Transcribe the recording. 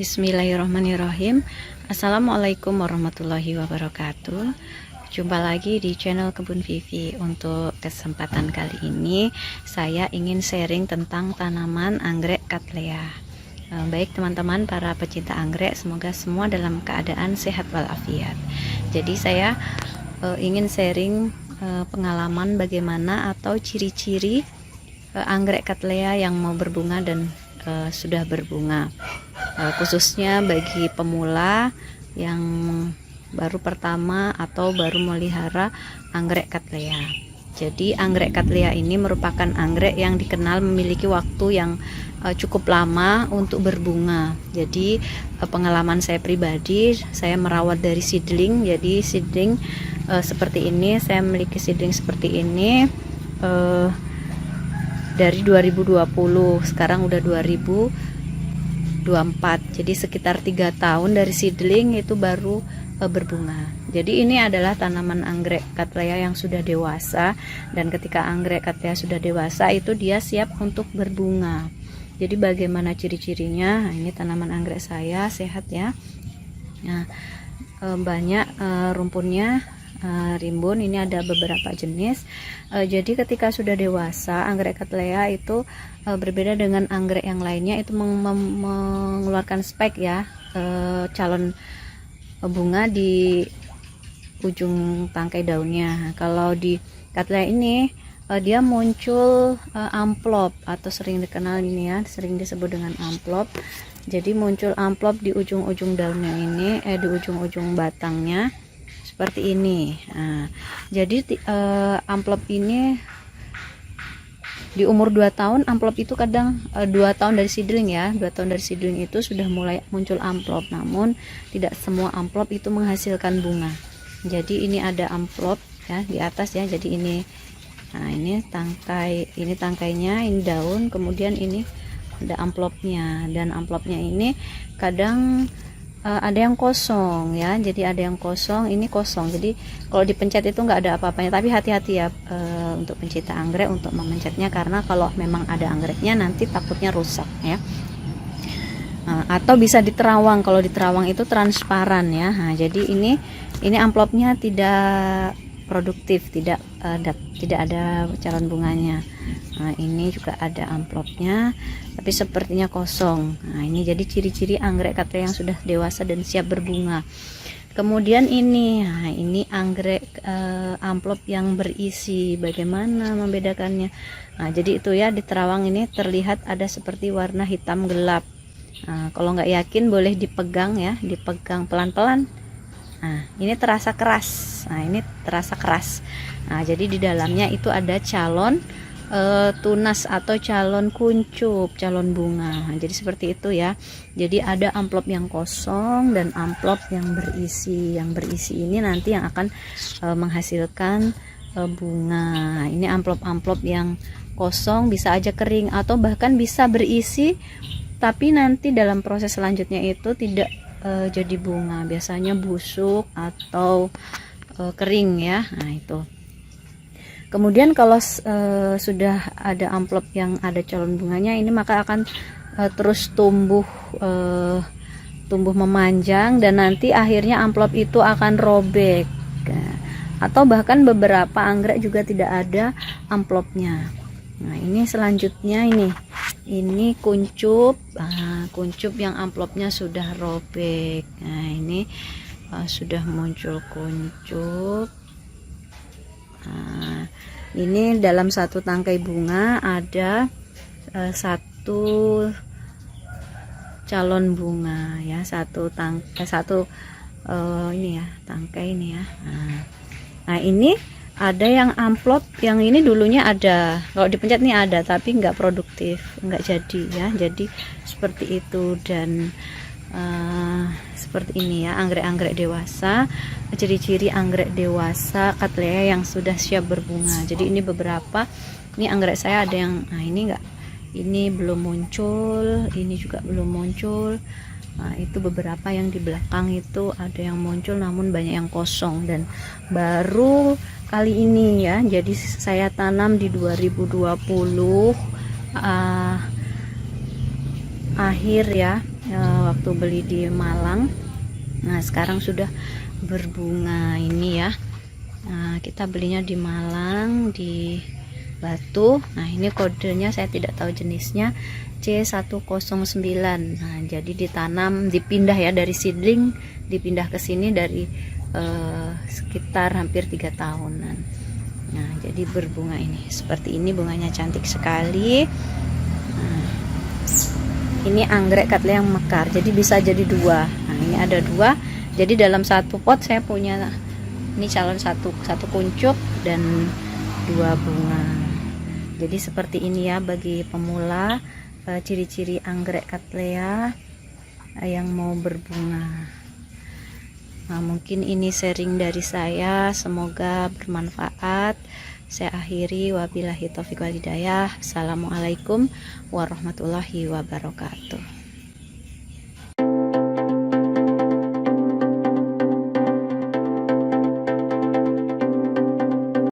Bismillahirrahmanirrahim. Assalamualaikum warahmatullahi wabarakatuh. Jumpa lagi di channel Kebun Vivi. Untuk kesempatan kali ini saya ingin sharing tentang tanaman anggrek Cattleya. Baik teman-teman para pecinta anggrek, semoga semua dalam keadaan sehat walafiat. Jadi saya ingin sharing pengalaman bagaimana atau ciri-ciri anggrek Cattleya yang mau berbunga dan sudah berbunga, khususnya bagi pemula yang baru pertama atau baru melihara anggrek Cattleya. Jadi anggrek Cattleya ini merupakan anggrek yang dikenal memiliki waktu yang cukup lama untuk berbunga. Jadi pengalaman saya pribadi, saya merawat dari seedling. Jadi seedling seperti ini, saya memiliki seedling seperti ini dari 2020, sekarang udah 2024, jadi sekitar 3 tahun dari seedling itu baru berbunga. Jadi ini adalah tanaman anggrek Cattleya yang sudah dewasa, dan ketika anggrek Cattleya sudah dewasa itu dia siap untuk berbunga. Jadi bagaimana ciri-cirinya? Nah, ini tanaman anggrek saya sehat ya. Nah, banyak rumpunnya, rimbun. Ini ada beberapa jenis. Jadi ketika sudah dewasa, anggrek Cattleya itu berbeda dengan anggrek yang lainnya, itu mengeluarkan spike ya, calon bunga di ujung tangkai daunnya. Kalau di Cattleya ini dia muncul amplop, atau sering dikenal ini ya, sering disebut dengan amplop. Jadi muncul amplop di ujung-ujung daunnya ini, di ujung-ujung batangnya seperti ini. Nah, jadi amplop ini di umur 2 tahun, amplop itu kadang 2 tahun dari seedling ya, 2 tahun dari seedling itu sudah mulai muncul amplop. Namun tidak semua amplop itu menghasilkan bunga. Jadi ini ada amplop ya di atas ya. Jadi ini, nah ini tangkai, ini tangkainya, ini daun, kemudian ini ada amplopnya. Dan amplopnya ini kadang ada yang kosong ya, jadi ada yang kosong, ini kosong. Jadi kalau dipencet itu nggak ada apa-apanya, tapi hati-hati ya untuk pencinta anggrek untuk memencetnya, karena kalau memang ada anggreknya nanti takutnya rusak ya. Atau bisa diterawang, kalau diterawang itu transparan ya. Nah, jadi ini amplopnya tidak produktif, tidak ada calon bunganya. Nah, ini juga ada amplopnya, tapi sepertinya kosong. Nah, ini jadi ciri-ciri anggrek Cattleya yang sudah dewasa dan siap berbunga. Kemudian ini, nah ini anggrek amplop yang berisi. Bagaimana membedakannya? Nah, jadi itu ya, di terawang ini terlihat ada seperti warna hitam gelap. Nah, kalau nggak yakin boleh dipegang ya, dipegang pelan-pelan. Nah, ini terasa keras. Nah, ini terasa keras. Nah, jadi di dalamnya itu ada calon tunas atau calon kuncup, calon bunga. Nah, jadi seperti itu ya. Jadi ada amplop yang kosong dan amplop yang berisi. Yang berisi ini nanti yang akan menghasilkan bunga. Nah, ini amplop-amplop yang kosong bisa aja kering atau bahkan bisa berisi, tapi nanti dalam proses selanjutnya itu tidak jadi bunga, biasanya busuk atau kering ya. Nah, itu. Kemudian kalau sudah ada amplop yang ada calon bunganya ini, maka akan terus tumbuh memanjang, dan nanti akhirnya amplop itu akan robek. Atau bahkan beberapa anggrek juga tidak ada amplopnya. Nah, ini selanjutnya ini kuncup. Kuncup yang amplopnya sudah robek. Nah, ini sudah muncul kuncup. Nah, ini dalam satu tangkai bunga ada satu calon bunga ya, satu ini ya, tangkai ini ya. Nah, ini ada yang amplop, yang ini dulunya ada, kalau dipencet nih ada, tapi nggak produktif, nggak jadi ya. Jadi seperti itu. Dan seperti ini ya, anggrek-anggrek dewasa, ciri-ciri anggrek dewasa Cattleya yang sudah siap berbunga. Jadi ini beberapa, ini anggrek saya ada yang, nah ini enggak, ini belum muncul, ini juga belum muncul. Nah, itu beberapa yang di belakang itu ada yang muncul, namun banyak yang kosong dan baru kali ini ya. Jadi saya tanam di 2020 akhir ya, waktu beli di Malang. Nah sekarang sudah berbunga ini ya. Nah kita belinya di Malang, di Batu. Nah ini kodenya saya tidak tahu jenisnya, C109. Nah jadi ditanam, dipindah ya dari seedling, dipindah ke sini dari sekitar hampir 3 tahunan. Nah jadi berbunga ini seperti ini, bunganya cantik sekali. Nah, ini anggrek Cattleya yang mekar, jadi bisa jadi 2. Nah ini ada 2, jadi dalam satu pot saya punya ini calon satu kuncup dan 2 bunga. Jadi seperti ini ya bagi pemula, ciri-ciri anggrek Cattleya yang mau berbunga. Nah, mungkin ini sharing dari saya, semoga bermanfaat. Saya akhiri, wabillahi taufiq wal hidayah. Assalamualaikum warahmatullahi wabarakatuh.